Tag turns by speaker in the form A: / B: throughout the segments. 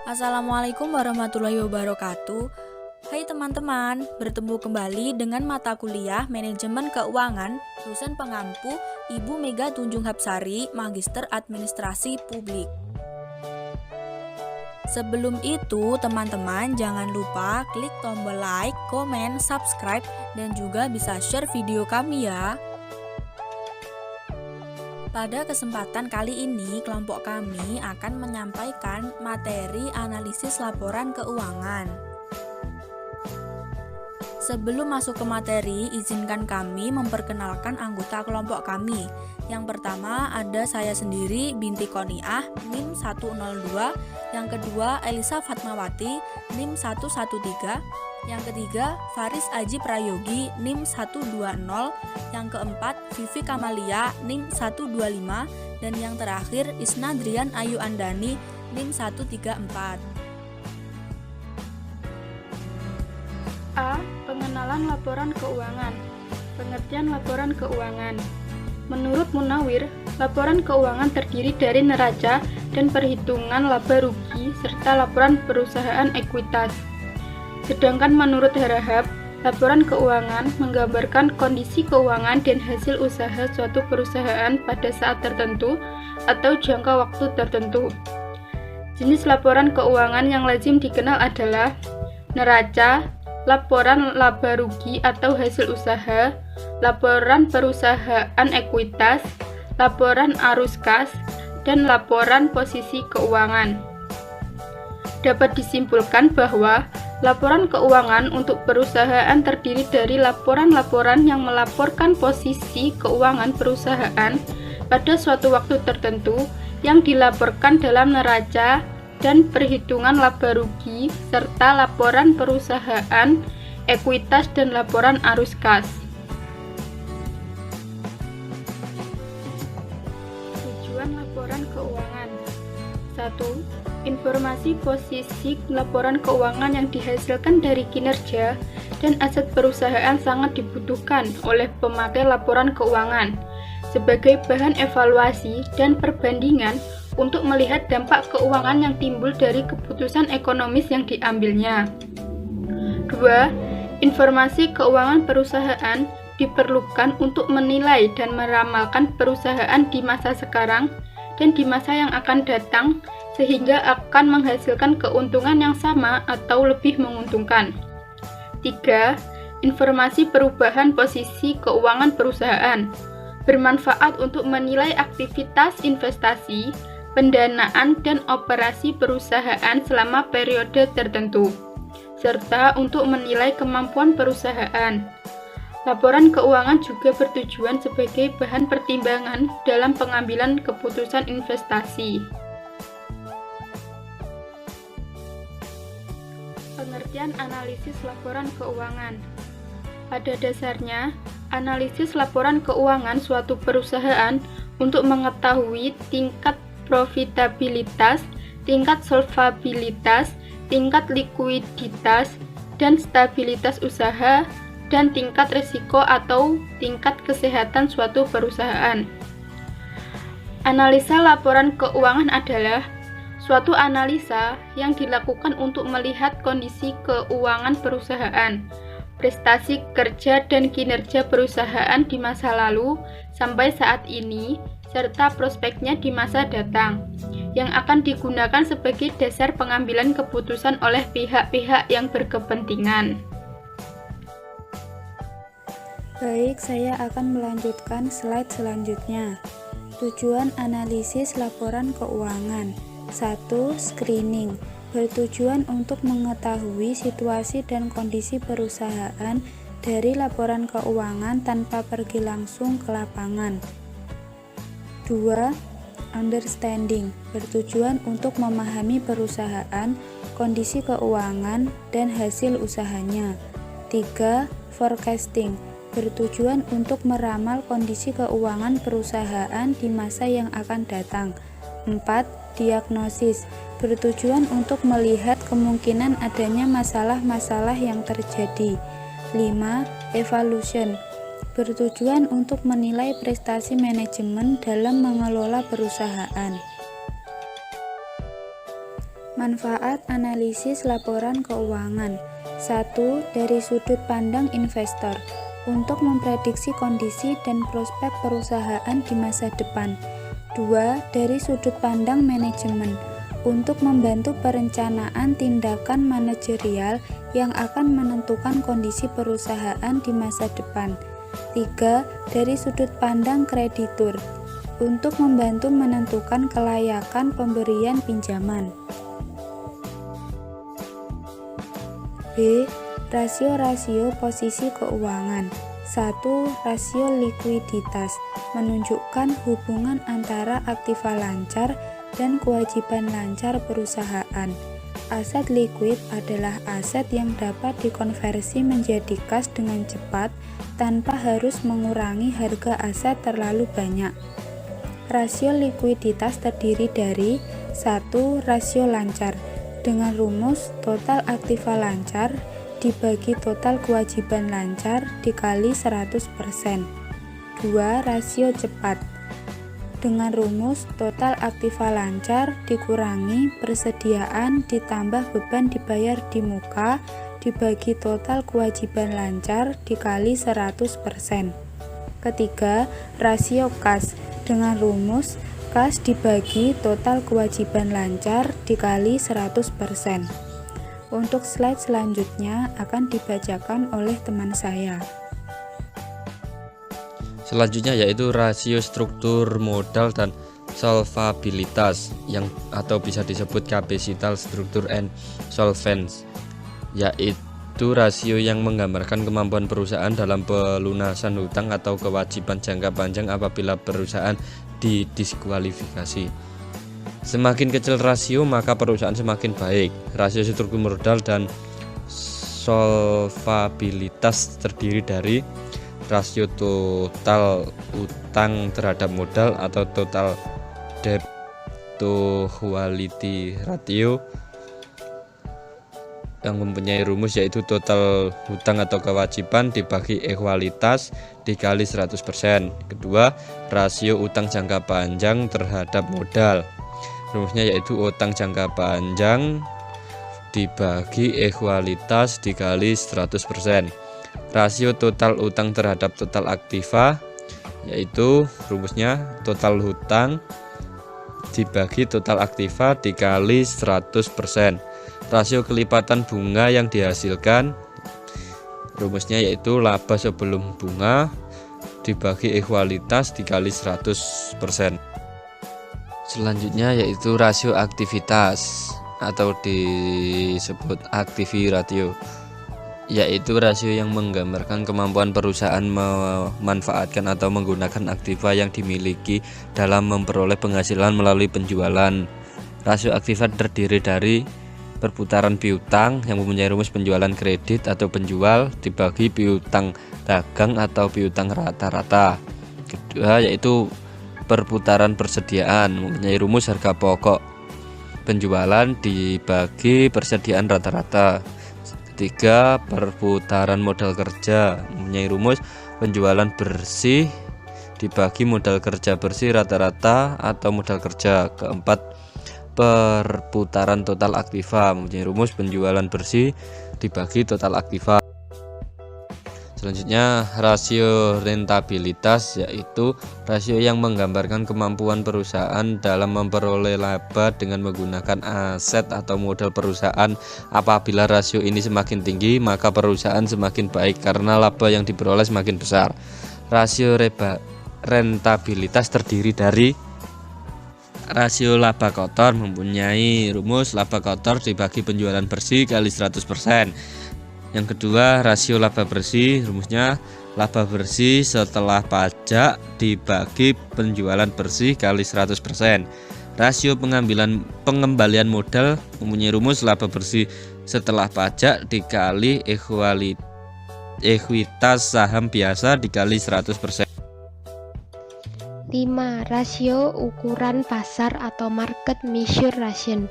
A: Assalamualaikum warahmatullahi wabarakatuh. Hai teman-teman, bertemu kembali dengan mata kuliah Manajemen Keuangan, dosen pengampu Ibu Mega Tunjung Hapsari, Magister Administrasi Publik. Sebelum itu, teman-teman jangan lupa klik tombol like, komen, subscribe, dan juga bisa share video kami ya. Pada kesempatan kali ini, kelompok kami akan menyampaikan materi analisis laporan keuangan. Sebelum masuk ke materi, izinkan kami memperkenalkan anggota kelompok kami. Yang pertama ada saya sendiri, Binti Koniah, NIM 102. Yang kedua, Elisa Fatmawati, NIM 113. Yang ketiga, Faris Aji Prayogi, NIM 120. Yang keempat, Vivi Kamalia, NIM 125. Dan yang terakhir, Isna Drian Ayu Andani, NIM 134.
B: A. Pengenalan laporan keuangan. Pengertian laporan keuangan. Menurut Munawir, laporan keuangan terdiri dari neraca dan perhitungan laba rugi serta laporan perusahaan ekuitas. Sedangkan menurut Harahap, laporan keuangan menggambarkan kondisi keuangan dan hasil usaha suatu perusahaan pada saat tertentu atau jangka waktu tertentu. Jenis laporan keuangan yang lazim dikenal adalah neraca, laporan laba rugi atau hasil usaha, laporan perusahaan ekuitas, laporan arus kas, dan laporan posisi keuangan. Dapat disimpulkan bahwa laporan keuangan untuk perusahaan terdiri dari laporan-laporan yang melaporkan posisi keuangan perusahaan pada suatu waktu tertentu yang dilaporkan dalam neraca dan perhitungan laba rugi serta laporan perusahaan ekuitas dan laporan arus kas. Tujuan laporan keuangan. 1. Informasi posisi laporan keuangan yang dihasilkan dari kinerja dan aset perusahaan sangat dibutuhkan oleh pemakai laporan keuangan sebagai bahan evaluasi dan perbandingan untuk melihat dampak keuangan yang timbul dari keputusan ekonomis yang diambilnya. 2. Informasi keuangan perusahaan diperlukan untuk menilai dan meramalkan perusahaan di masa sekarang dan di masa yang akan datang sehingga akan menghasilkan keuntungan yang sama atau lebih menguntungkan. 3. Informasi perubahan posisi keuangan perusahaan bermanfaat untuk menilai aktivitas investasi, pendanaan dan operasi perusahaan selama periode tertentu, serta untuk menilai kemampuan perusahaan. Laporan keuangan juga bertujuan sebagai bahan pertimbangan dalam pengambilan keputusan investasi. Pengertian analisis laporan keuangan. Pada dasarnya, analisis laporan keuangan suatu perusahaan untuk mengetahui tingkat profitabilitas, tingkat solvabilitas, tingkat likuiditas, dan stabilitas usaha, dan tingkat risiko atau tingkat kesehatan suatu perusahaan. Analisa laporan keuangan adalah suatu analisa yang dilakukan untuk melihat kondisi keuangan perusahaan, prestasi kerja dan kinerja perusahaan di masa lalu sampai saat ini, serta prospeknya di masa datang, yang akan digunakan sebagai dasar pengambilan keputusan oleh pihak-pihak yang berkepentingan.
C: Baik, saya akan melanjutkan slide selanjutnya. Tujuan analisis laporan keuangan. 1. Screening. Bertujuan untuk mengetahui situasi dan kondisi perusahaan dari laporan keuangan tanpa pergi langsung ke lapangan. 2. Understanding. Bertujuan untuk memahami perusahaan, kondisi keuangan, dan hasil usahanya. 3. Forecasting. Bertujuan untuk meramal kondisi keuangan perusahaan di masa yang akan datang. 4. Diagnosis. Bertujuan untuk melihat kemungkinan adanya masalah-masalah yang terjadi. 5. Evaluation. Bertujuan untuk menilai prestasi manajemen dalam mengelola perusahaan. Manfaat analisis laporan keuangan. 1. Dari sudut pandang investor, untuk memprediksi kondisi dan prospek perusahaan di masa depan. 2. Dari sudut pandang manajemen, untuk membantu perencanaan tindakan manajerial yang akan menentukan kondisi perusahaan di masa depan. 3. Dari sudut pandang kreditur, untuk membantu menentukan kelayakan pemberian pinjaman. B. Rasio-rasio posisi keuangan. 1. Rasio likuiditas, menunjukkan hubungan antara aktiva lancar dan kewajiban lancar perusahaan. Aset likuid adalah aset yang dapat dikonversi menjadi kas dengan cepat tanpa harus mengurangi harga aset terlalu banyak. Rasio likuiditas terdiri dari 1. Rasio lancar, dengan rumus total aktiva lancar dibagi total kewajiban lancar dikali 100%. 2. Rasio cepat, dengan rumus total aktiva lancar dikurangi persediaan ditambah beban dibayar di muka dibagi total kewajiban lancar dikali 100%. Ketiga, rasio kas, dengan rumus kas dibagi total kewajiban lancar dikali 100%. Untuk slide selanjutnya akan dibacakan oleh teman saya.
D: Selanjutnya yaitu rasio struktur modal dan solvabilitas atau bisa disebut capital structure and solvency, yaitu rasio yang menggambarkan kemampuan perusahaan dalam pelunasan hutang atau kewajiban jangka panjang apabila perusahaan didiskualifikasi. Semakin kecil rasio maka perusahaan semakin baik. Rasio struktur modal dan solvabilitas terdiri dari rasio total utang terhadap modal atau total debt to quality ratio yang mempunyai rumus yaitu total hutang atau kewajiban dibagi ekualitas dikali 100%. Kedua, rasio utang jangka panjang terhadap modal. Rumusnya yaitu utang jangka panjang dibagi ekualitas dikali 100%. Rasio total utang terhadap total aktiva, yaitu rumusnya total hutang dibagi total aktiva dikali 100%. Rasio kelipatan bunga yang dihasilkan, rumusnya yaitu laba sebelum bunga dibagi ekualitas dikali 100%. Selanjutnya yaitu rasio aktivitas atau disebut activity ratio, yaitu rasio yang menggambarkan kemampuan perusahaan memanfaatkan atau menggunakan aktiva yang dimiliki dalam memperoleh penghasilan melalui penjualan. Rasio aktiva terdiri dari perputaran piutang yang mempunyai rumus penjualan kredit atau penjual dibagi piutang dagang atau piutang rata-rata. Kedua yaitu perputaran persediaan mempunyai rumus harga pokok penjualan dibagi persediaan rata-rata. Ketiga, perputaran modal kerja mempunyai rumus penjualan bersih dibagi modal kerja bersih rata-rata atau modal kerja. Keempat, perputaran total aktiva mempunyai rumus penjualan bersih dibagi total aktiva. Selanjutnya rasio rentabilitas, yaitu rasio yang menggambarkan kemampuan perusahaan dalam memperoleh laba dengan menggunakan aset atau modal perusahaan. Apabila rasio ini semakin tinggi maka perusahaan semakin baik karena laba yang diperoleh semakin besar. Rasio rentabilitas terdiri dari rasio laba kotor mempunyai rumus laba kotor dibagi penjualan bersih kali 100%. Yang kedua, rasio laba bersih, rumusnya laba bersih setelah pajak dibagi penjualan bersih kali 100%. Rasio pengembalian modal mempunyai rumus laba bersih setelah pajak dikali ekuitas saham biasa dikali 100%.
E: 5. Rasio ukuran pasar atau market measure ration,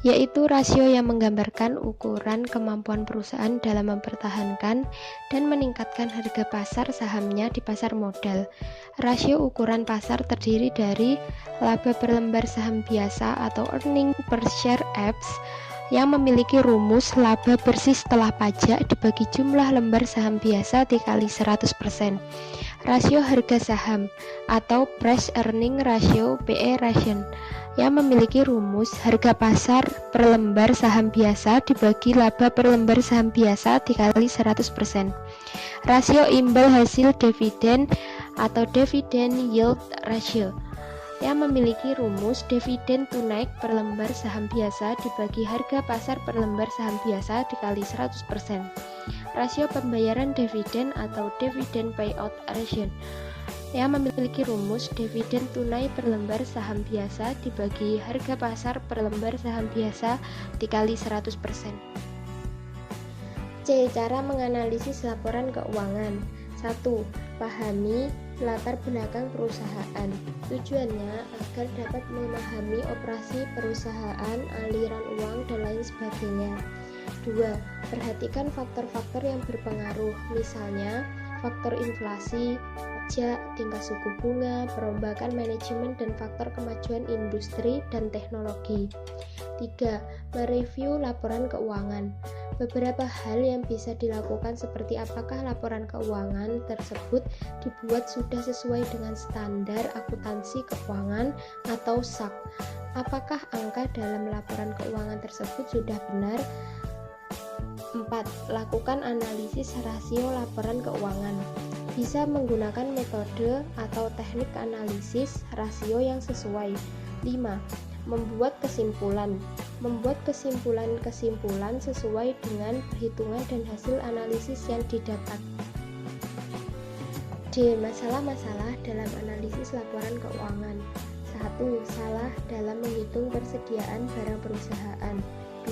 E: yaitu rasio yang menggambarkan ukuran kemampuan perusahaan dalam mempertahankan dan meningkatkan harga pasar sahamnya di pasar modal. Rasio ukuran pasar terdiri dari laba per lembar saham biasa atau earning per share EPS yang memiliki rumus laba bersih setelah pajak dibagi jumlah lembar saham biasa dikali 100%. Rasio harga saham atau price earning ratio PE ratio yang memiliki rumus harga pasar per lembar saham biasa dibagi laba per lembar saham biasa dikali 100%. Rasio imbal hasil dividen atau dividend yield ratio yang memiliki rumus dividen tunai per lembar saham biasa dibagi harga pasar per lembar saham biasa dikali 100%. Rasio pembayaran dividen atau dividend payout ratio yang memiliki rumus dividen tunai per lembar saham biasa dibagi harga pasar per lembar saham biasa dikali 100%. C. Cara menganalisis laporan keuangan. 1. Pahami latar belakang perusahaan. Tujuannya agar dapat memahami operasi perusahaan, aliran uang, dan lain sebagainya. 2. Perhatikan faktor-faktor yang berpengaruh, misalnya faktor inflasi, pajak, tingkat suku bunga, perombakan manajemen, dan faktor kemajuan industri dan teknologi. 3. Mereview laporan keuangan. Beberapa hal yang bisa dilakukan seperti apakah laporan keuangan tersebut dibuat sudah sesuai dengan standar akuntansi keuangan atau SAK. Apakah angka dalam laporan keuangan tersebut sudah benar? 4. Lakukan analisis rasio laporan keuangan. Bisa menggunakan metode atau teknik analisis rasio yang sesuai. 5. Membuat kesimpulan. Membuat kesimpulan sesuai dengan perhitungan dan hasil analisis yang didapat. D. Masalah-masalah dalam analisis laporan keuangan. 1. Salah dalam menghitung persediaan barang perusahaan.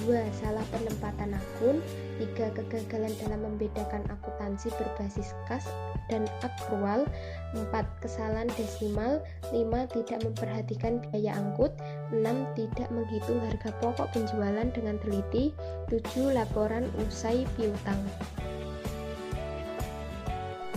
E: 2. Salah penempatan akun. 3. Kegagalan dalam membedakan akuntansi berbasis kas dan akrual. 4. Kesalahan desimal. 5. Tidak memperhatikan biaya angkut. 6. Tidak menghitung harga pokok penjualan dengan teliti. 7. Laporan usai piutang.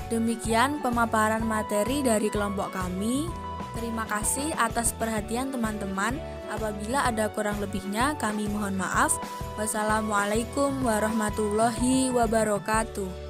A: Demikian pemaparan materi dari kelompok kami. Terima kasih atas perhatian teman-teman. Apabila ada kurang lebihnya, kami mohon maaf. Wassalamualaikum warahmatullahi wabarakatuh.